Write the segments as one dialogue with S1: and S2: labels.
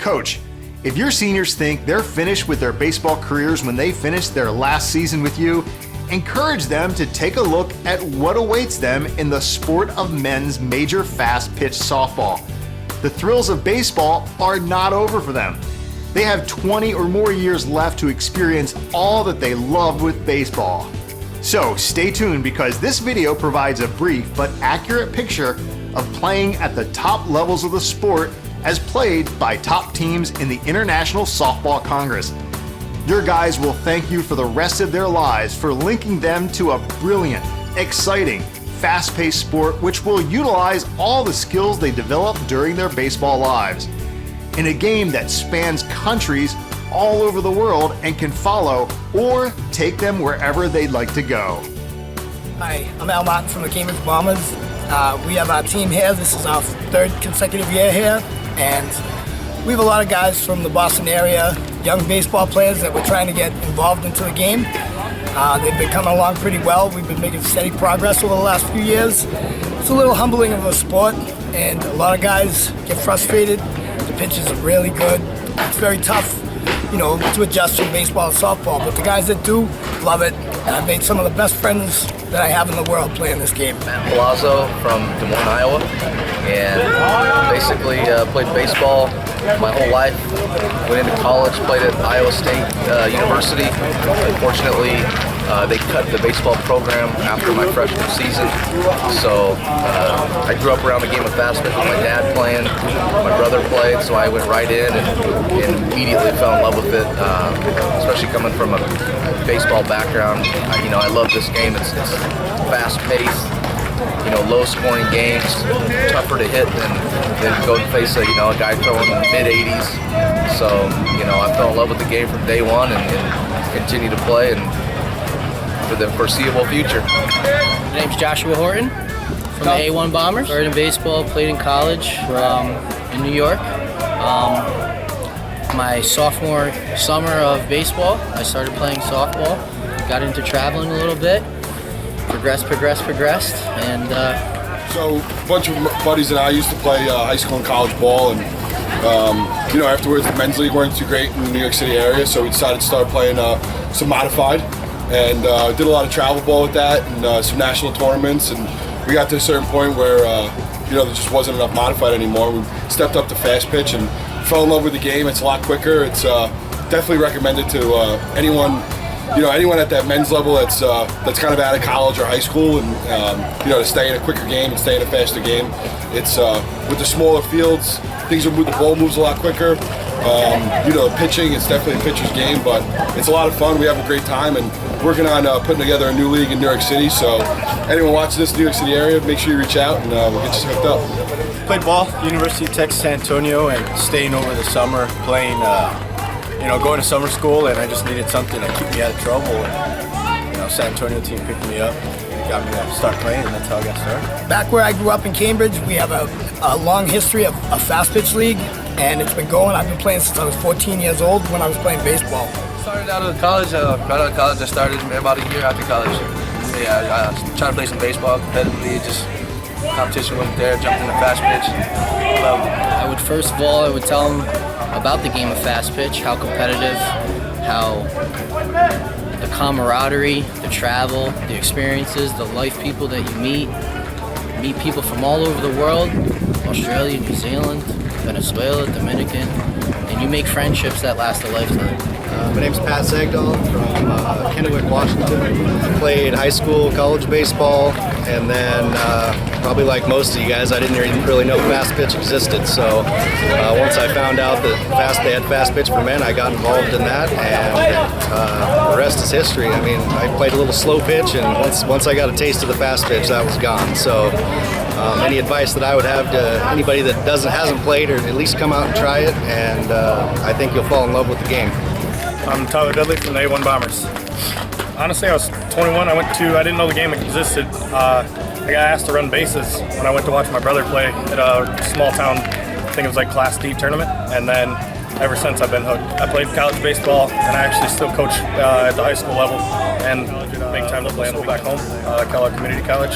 S1: Coach, if your seniors think they're finished with their baseball careers when they finish their last season with you, encourage them to take a look at what awaits them in the sport of men's major fast pitch softball. The thrills of baseball are not over for them. They have 20 or more years left to experience all that they love with baseball. So stay tuned, because this video provides a brief but accurate picture of playing at the top levels of the sport as played by top teams in the International Softball Congress. Your guys will thank you for the rest of their lives for linking them to a brilliant, exciting, fast-paced sport which will utilize all the skills they developed during their baseball lives. In a game that spans countries all over the world and can follow or take them wherever they'd like to go.
S2: Hi, I'm Al Martin from the Cambridge Bombers. We have our team here. This is our third consecutive year here, and we have a lot of guys from the Boston area, young baseball players that we're trying to get involved into the game. They've been coming along pretty well. We've been making steady progress over the last few years. It's a little humbling of a sport, and a lot of guys get frustrated. The pitches are really good. It's very tough, to adjust from baseball and softball, but the guys that do love it. And I've made some of the best friends that I have in the world playing this game.
S3: Matt Palazzo from Des Moines, Iowa, and basically played baseball my whole life. Went into college, played at Iowa State University. Unfortunately, they cut the baseball program after my freshman season. So I grew up around the game of Fastpitch with my dad playing, my brother played, so I went right in and immediately fell in love with it, especially coming from a baseball background. I love this game. It's fast-paced, low-scoring games, tougher to hit than go and face a guy throwing in the mid-80s. So I fell in love with the game from day one and continue to play and for the foreseeable future.
S4: My name's Joshua Horton from the A1 Bombers. Started in baseball, played in college in New York. My sophomore summer of baseball, I started playing softball. Got into traveling a little bit. Progressed, and
S5: so a bunch of buddies and I used to play high school and college ball, and afterwards the men's league weren't too great in the New York City area, so we decided to start playing some modified, and did a lot of travel ball with that and some national tournaments, and we got to a certain point where there just wasn't enough modified anymore. We stepped up to fast pitch and fell in love with the game. It's a lot quicker. It's definitely recommended to anyone at that men's level that's kind of out of college or high school, and to stay in a quicker game and stay in a faster game. It's with the smaller fields, the ball moves a lot quicker. Pitching, it's definitely a pitcher's game, but it's a lot of fun. We have a great time and working on putting together a new league in New York City. So anyone watching this in the New York City area, make sure you reach out and we'll get you hooked up.
S6: Played ball, University of Texas San Antonio, and staying over the summer playing, going to summer school, and I just needed something to keep me out of trouble. And, San Antonio team picked me up, got me to start playing, and that's how I got started.
S2: Back where I grew up in Cambridge, we have a long history of a fast pitch league, and it's been going. I've been playing since I was 14 years old when I was playing baseball.
S3: Started out of college. I started about a year after college. Yeah, I tried to play some baseball competitively. Just competition wasn't there. Jumped into fast pitch.
S4: I would first of all, I would tell them about the game of fast pitch, how competitive, how the camaraderie, the travel, the experiences, the life people that you meet people from all over the world, Australia, New Zealand, Venezuela, Dominican, and you make friendships that last a lifetime.
S7: My name's Pat Sagdahl from Kennewick, Washington. I played high school, college baseball, and then probably like most of you guys, I didn't really know fast pitch existed. So once I found out that they had fast pitch for men, I got involved in that, and the rest is history. I mean, I played a little slow pitch, and once I got a taste of the fast pitch, that was gone. So any advice that I would have to anybody that hasn't played, or at least come out and try it, and I think you'll fall in love with the game.
S6: I'm Tyler Dudley from the A1 Bombers. Honestly, I was 21. I didn't know the game existed. I got asked to run bases when I went to watch my brother play at a small town, I think it was like Class D tournament. And then
S8: ever since I've been hooked. I played college baseball, and I actually still coach at the high school level, and big time to play in back home, Kellogg Community College,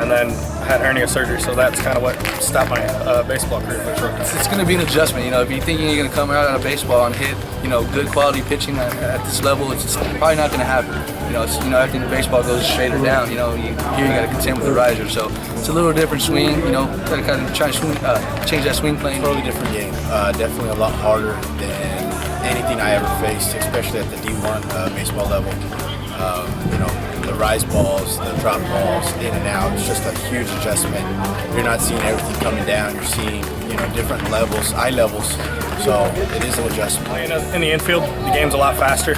S8: and then I had hernia surgery, so that's kind of what stopped my baseball career for sure.
S9: It's going to be an adjustment, you know. If you're thinking you're going to come out of baseball and hit, you know, good quality pitching at this level, it's just probably not going to happen. You know, everything in baseball goes straight or down. You know, here you got to contend with the riser, so it's a little different swing. You know, got to kind of try to change that swing plane.
S6: Totally different game. Definitely a lot harder than anything I ever faced, especially at the D1 baseball level. You know, the rise balls, the drop balls, in and out. It's just a huge adjustment. You're not seeing everything coming down. You're seeing, you know, different levels, eye levels. So it is an adjustment.
S8: In the infield, the game's a lot faster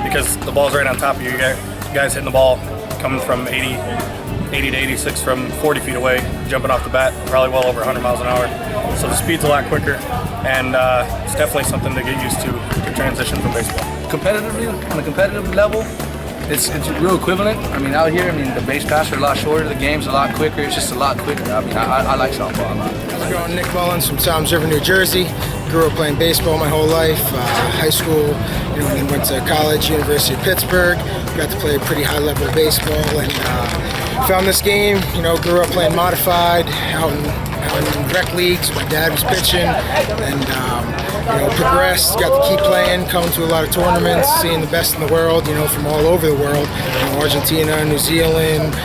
S8: because the ball's right on top of you. You guys hitting the ball coming from 80 to 86 from 40 feet away, jumping off the bat, probably well over 100 miles an hour. So the speed's a lot quicker, and it's definitely something to get used to transition from baseball.
S9: Competitively, on a competitive level, it's real equivalent. I mean, out here, the base paths are a lot shorter, the game's a lot quicker, it's just a lot quicker. I mean, I like softball a lot.
S10: How's it going? Nick Mullins from Toms River, New Jersey. Grew up playing baseball my whole life. High school, you know, and then went to college, University of Pittsburgh. Got to play pretty high level baseball, and found this game. You know, grew up playing modified out in rec leagues. My dad was pitching, and you know, progressed. Got to keep playing, coming to a lot of tournaments, seeing the best in the world. You know, from all over the world. You know, Argentina, New Zealand,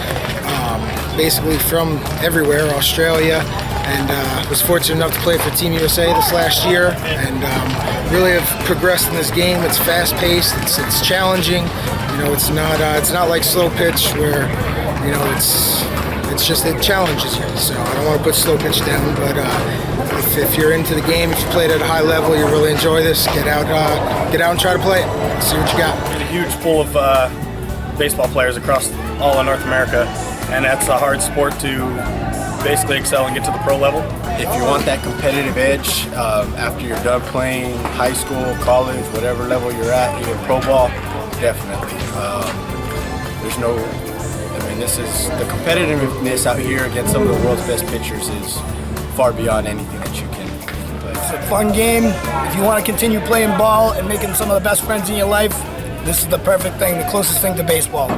S10: basically from everywhere, Australia. And was fortunate enough to play for Team USA this last year, and really have progressed in this game. It's fast-paced, it's challenging. You know, it's not like slow pitch where, you know, it's just it challenges you. So I don't want to put slow pitch down, but if you're into the game, if you played at a high level, you really enjoy this. Get out and try to play it. See what you got.
S8: There's a huge pool of baseball players across all of North America, and that's a hard sport to basically excel and get to the pro level.
S6: If you want that competitive edge after you're done playing high school, college, whatever level you're at, even pro ball, definitely. There's no, I mean, this is the competitiveness out here against some of the world's best pitchers is far beyond anything that you can play.
S2: It's a fun game. If you want to continue playing ball and making some of the best friends in your life, this is the perfect thing, the closest thing to baseball.